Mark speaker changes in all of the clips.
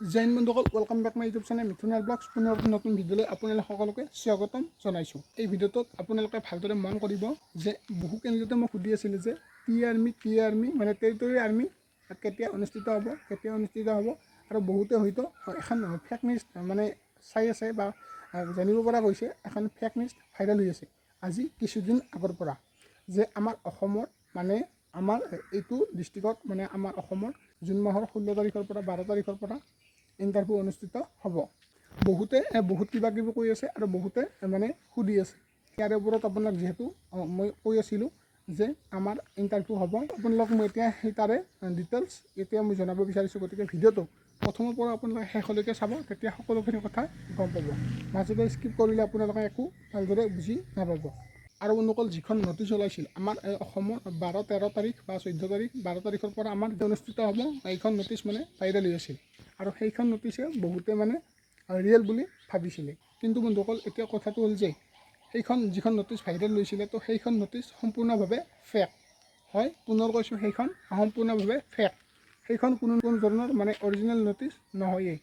Speaker 1: জৈন বন্ধুসকল, welcome back my YouTube channel Mithunal vlogs. পুনৰ নতুন ভিডিঅ'লৈ আপোনালোক সকলোকে স্বাগতম জনাইছোঁ। এই ভিডিঅ'টোত আপোনালোকে ভালদৰে মন কৰিব যে বহু কেন্দ্ৰতে মই সুধি আছিলোঁ যে টি আৰ্মি মানে টেৰিটৰী আৰ্মি কেতিয়া অনুষ্ঠিত হ'ব আৰু বহুতে হয়তো এখন ফেক নিউজ মানে চাই আছে বা জানিব পৰা গৈছে এখন ফেক নিউজ ভাইৰেল হৈ আছে আজি কিছুদিন আগৰ পৰা যে আমাৰ অসমৰ মানে আমাৰ এইটো ডিষ্ট্ৰিক্টত মানে আমাৰ অসমৰ জুন মাহৰ 16 তাৰিখৰ পৰা 12 তাৰিখৰ পৰা ইণ্টাৰভিউ অনুষ্ঠিত হ'ব। বহুতে বহুত কিবা কিবি কৈ আছে আৰু বহুতে মানে সুধি আছে। ইয়াৰ ওপৰত আপোনাক যিহেতু মই কৈ আছিলোঁ যে আমাৰ ইণ্টাৰভিউ হ'ব, আপোনালোক মই এতিয়া সেই তাৰে ডিটেইলছ এতিয়া মই জনাব বিচাৰিছোঁ। গতিকে ভিডিঅ'টো প্ৰথমৰ পৰা আপোনালোকে শেষলৈকে চাব, তেতিয়া সকলোখিনি কথা গম পাব। মাজতে স্কিপ কৰিলে আপোনালোকে একো ভালদৰে বুজি নাপাব। আৰু বন্ধুসকল, যিখন নটিচ ওলাইছিল আমাৰ অসমৰ 12-13 তাৰিখ বা 14 তাৰিখ 12 তাৰিখৰ পৰা আমাৰ অনুষ্ঠিত হ'ব, এইখন নটিচ মানে ভাইৰেল হৈ আছিল আৰু সেইখন নটিচে বহুতে মানে ৰিয়েল বুলি ভাবিছিলে। কিন্তু বন্ধুসকল, এতিয়া কথাটো হ'ল যে সেইখন যিখন নটিচ ভাইৰেল হৈছিলে তো সেইখন নটিচ সম্পূৰ্ণভাৱে ফেক হয়। পুনৰ কৈছোঁ, সেইখন সম্পূৰ্ণভাৱে ফেক। সেইখন কোনো ধৰণৰ মানে অৰিজিনেল নটিচ নহয়েই।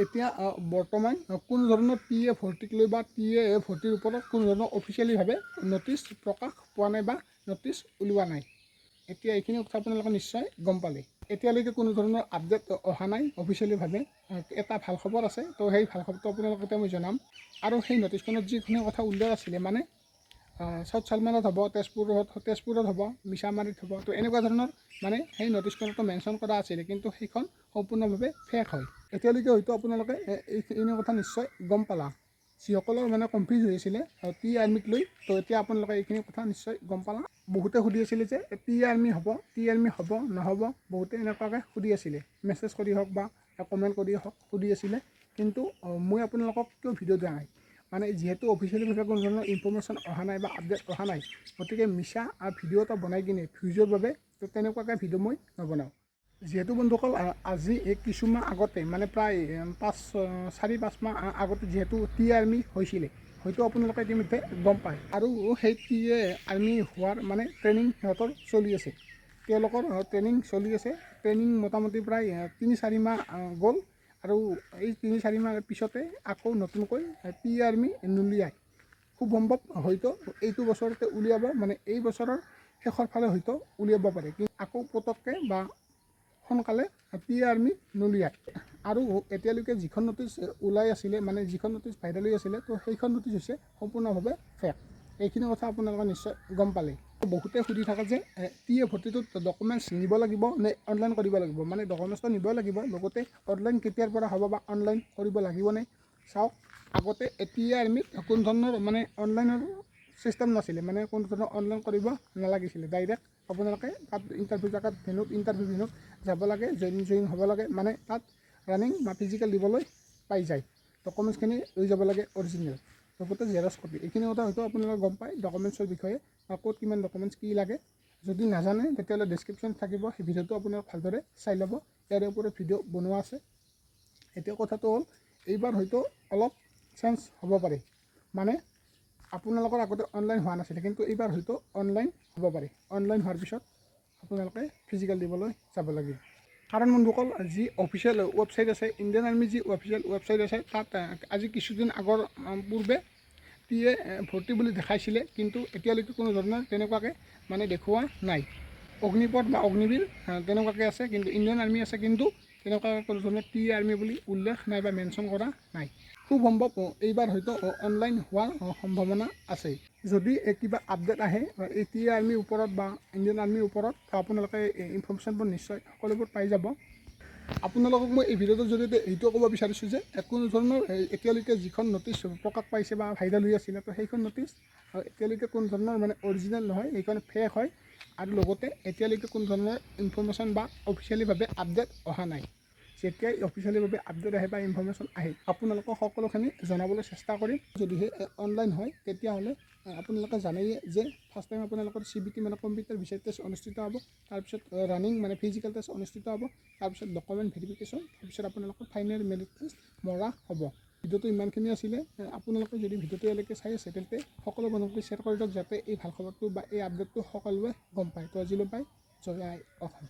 Speaker 1: এতিয়া বৰ্তমান কোনো ধৰণৰ টিএ ভৰ্তিক লৈ বা টিএ ভৰ্তিৰ ওপৰত কোনো ধৰণৰ অফিচিয়েলিভাৱে নটিচ প্ৰকাশ পোৱা নাই বা নটিচ ওলোৱা নাই। এতিয়া এইখিনি কথা আপোনালোকে নিশ্চয় গম পালে। এতিয়ালৈকে কোনো ধৰণৰ আপডেট অহা নাই অফিচিয়েলিভাৱে। এটা ভাল খবৰ আছে, তো সেই ভাল খবৰটো আপোনালোকক এতিয়া মই জনাম। আৰু সেই নটিচখনত যিখিনি কথা উল্লেখ আছিলে মানে চাউথ চালমানত হ'ব, তেজপুৰত হ'ব, মিছামাৰীত হ'ব, তো এনেকুৱা ধৰণৰ মানে সেই নটিচখনতো মেনশ্যন কৰা আছিলে, কিন্তু সেইখন সম্পূৰ্ণভাৱে ফেক হয়। এতিয়ালৈকে হয়তো আপোনালোকে এইখিনি কথা নিশ্চয় গম পালা। যিসকলৰ মানে কনফিউজ হৈ আছিলে টি আৰ্মিক লৈ, তো এতিয়া আপোনালোকে এইখিনি কথা নিশ্চয় গম পালা। বহুতে সুধি আছিলে যে টি আৰ্মি হ'ব নহ'ব, বহুতে এনেকুৱাকৈ সুধি আছিলে, মেছেজ কৰি হওক বা কমেণ্ট কৰি হওক সুধি আছিলে। কিন্তু মই আপোনালোকক কিয় ভিডিঅ' দিয়া নাই, মানে যিহেতু অফিচিয়েলিভাৱে কোনো ধৰণৰ ইনফৰ্মেশ্যন অহা নাই বা আপডেট অহা নাই, গতিকে মিছা ভিডিঅ' এটা বনাই কিনে ভিউজৰ বাবে তো তেনেকুৱাকৈ ভিডিঅ' মই নবনাওঁ। যিহেতু বন্ধুসকল, আজি কিছুমাহ আগতে মানে প্ৰায় 4-5 মাহ আগতে যিহেতু টি আৰ্মি হৈছিলে, হয়তো আপোনালোকে ইতিমধ্যে গম পায়। আৰু সেই টি আৰ্মি হোৱাৰ মানে ট্ৰেইনিং সিহঁতৰ চলি আছে, তেওঁলোকৰ ট্ৰেইনিং চলি আছে। ট্ৰেইনিং মোটামুটি প্ৰায় 3-4 মাহ গ'ল আৰু এই 3-4 মাহ পিছতে আকৌ নতুনকৈ টি আৰ্মি নুলিয়ায়। খুব সম্ভৱ হয়তো এইটো বছৰতে উলিয়াব, মানে এই বছৰৰ শেষৰ ফালে হয়তো উলিয়াব পাৰে, কিন্তু আকৌ পটককৈ বা সোনকালে টি আৰ্মি নুলিয়ায়। আৰু এতিয়ালৈকে যিখন নটিচ ওলাই আছিলে, মানে যিখন নটিচ ভাইৰেল হৈ আছিলে, তো সেইখন নটিচ হৈছে সম্পূৰ্ণভাৱে ফেক। এইখিনি কথা আপোনালোকে নিশ্চয় গম পালে। বহুতে সুধি থাকে যে টি এ ভৰ্তিটোত ডকুমেণ্টছ নিব লাগিব নে অনলাইন কৰিব লাগিব, মানে ডকুমেণ্টছটো নিবই লাগিব, লগতে অনলাইন কেতিয়াৰ পৰা হ'ব বা অনলাইন কৰিব লাগিবনে। চাওক, আগতে টি আৰ্মিত কোনো ধৰণৰ মানে অনলাইনৰ চিষ্টেম নাছিলে, মানে কোনো ধৰণৰ অনলাইন কৰিব নালাগিছিলে। ডাইৰেক্ট আপোনালোকে তাত ইণ্টাৰভিউ জেগাত ইণ্টাৰভিউ ভেন্যুত যাব লাগে, জইন হ'ব লাগে, মানে তাত ৰানিং বা ফিজিকেল দিবলৈ পাই যায়। ডকুমেণ্টছখিনি লৈ যাব লাগে অৰিজিনেল, লগতে জেৰক্স কপি। এইখিনি কথা হয়তো আপোনালোকে গম পায় ডকুমেণ্টছৰ বিষয়ে বা ক'ত কিমান ডকুমেণ্টছ কি লাগে। যদি নাজানে তেতিয়াহ'লে ডেছক্ৰিপশ্যন থাকিব, সেই ভিডিঅ'টো আপোনালোকে ভালদৰে চাই ল'ব। ইয়াৰ ওপৰত ভিডিঅ' বনোৱা আছে। এতিয়া কথাটো হ'ল, এইবাৰ হয়তো অলপ চেঞ্জ হ'ব পাৰে, মানে আপোনালোকৰ আগতে অনলাইন হোৱা নাছিলে, কিন্তু এইবাৰ হয়তো অনলাইন হ'ব পাৰে। অনলাইন হোৱাৰ পিছত আপোনালোকে ফিজিকেল দিবলৈ যাব লাগিব। কাৰণ বন্ধুসকল, যি অফিচিয়েল ৱেবছাইট আছে, ইণ্ডিয়ান আৰ্মিৰ যি অফিচিয়েল ৱেবছাইট আছে, তাত আজি কিছুদিন আগৰ পূৰ্বে টি এ ভৰ্তি বুলি দেখাইছিলে, কিন্তু এতিয়ালৈকে কোনো ধৰণৰ তেনেকুৱাকৈ মানে দেখুওৱা নাই। অগ্নিপথ বা অগ্নিবীৰ তেনেকুৱাকৈ আছে, কিন্তু ইণ্ডিয়ান আৰ্মি আছে, কিন্তু তেনেকুৱাকৈ কোনো ধৰণৰ টি আৰ্মি বুলি উল্লেখ নাই বা মেনশ্যন কৰা নাই। খুব সম্ভৱ এইবাৰ হয়তো অনলাইন হোৱাৰ সম্ভাৱনা আছে। যদি কিবা আপডেট আহে এই টি আৰ্মিৰ ওপৰত বা ইণ্ডিয়ান আৰ্মিৰ ওপৰত, আপোনালোকে ইনফৰ্মেশ্যনবোৰ নিশ্চয় সকলোবোৰ পাই যাব। আপোনালোকক মই এই ভিডিঅ'টোৰ জৰিয়তে এইটো ক'ব বিচাৰিছোঁ যে কোনো ধৰণৰ এতিয়ালৈকে যিখন নটিচ প্ৰকাশ পাইছে বা ভাইৰেল হৈ আছিলে, তো সেইখন নটিচ এতিয়ালৈকে কোনো ধৰণৰ মানে অৰিজিনেল নহয়, সেইখন ফেক হয়। আৰু লগতে এতিয়ালৈকে কোনো ধৰণৰ ইনফৰ্মেশ্যন বা অফিচিয়েলিভাৱে আপডেট অহা নাই। যেতিয়াই অফিচিয়েলিভাৱে আপডেট আহে বা ইনফৰ্মেশ্যন আহে, আপোনালোকক সকলোখিনি জনাবলৈ চেষ্টা কৰিম। যদিহে অনলাইন হয়, তেতিয়াহ'লে আপোনালোকে জানেই যে ফাৰ্ষ্ট টাইম আপোনালোকৰ CBT মানে কম্পিউটাৰ ভিত্তিক টেষ্ট অনুষ্ঠিত হ'ব, তাৰপিছত ৰানিং মানে ফিজিকেল টেষ্ট অনুষ্ঠিত হ'ব, তাৰপিছত ডকুমেণ্ট ভেৰিফিকেশ্যন, তাৰপিছত আপোনালোকৰ ফাইনেল মেৰিট টেষ্ট মৰা হ'ব। ভিডিঅ'টো ইমানখিনি আছিলে। আপোনালোকে যদি ভিডিঅ'টো ইয়ালৈকে চাই আছে, তেন্তে সকলো মানুহকে শ্বেয়াৰ কৰি দিয়ক, যাতে এই ভাল খবৰটো বা এই আপডেটটো সকলোৱে গম পায়। তো আজিলৈ পাই জয় আই অসম।